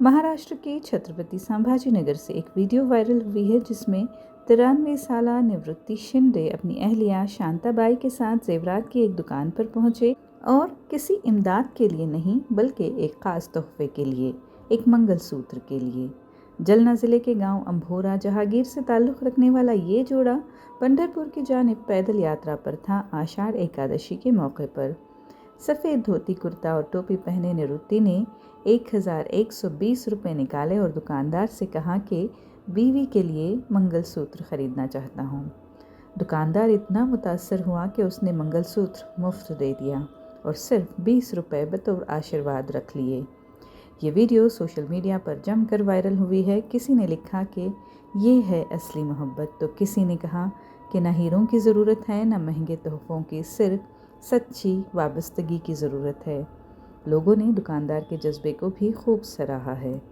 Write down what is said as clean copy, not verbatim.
महाराष्ट्र के छत्रपति संभाजीनगर से एक वीडियो वायरल हुई है जिसमें 93 साला निवृत्ति शिंदे अपनी अहलिया शांताबाई के साथ जेवरात की एक दुकान पर पहुंचे और किसी इमदाद के लिए नहीं बल्कि एक खास तोहफे के लिए, एक मंगलसूत्र के लिए। जलना ज़िले के गांव अंभोरा जहांगीर से ताल्लुक़ रखने वाला ये जोड़ा पंढरपुर की जानिब पैदल यात्रा पर था। आषाढ़ एकादशी के मौके पर सफ़ेद धोती कुर्ता और टोपी पहने निवृत्ति ने 1120 रुपये निकाले और दुकानदार से कहा कि बीवी के लिए मंगलसूत्र खरीदना चाहता हूँ। दुकानदार इतना मुतासर हुआ कि उसने मंगलसूत्र मुफ्त दे दिया और सिर्फ 20 रुपये बतौर आशीर्वाद रख लिए। ये वीडियो सोशल मीडिया पर जमकर वायरल हुई है। किसी ने लिखा कि ये है असली मोहब्बत, तो किसी ने कहा कि ना हीरों की ज़रूरत है ना महंगे तोहफ़ों की, सिर्फ सच्ची वाबस्तगी की ज़रूरत है। लोगों ने दुकानदार के जज्बे को भी खूब सराहा है।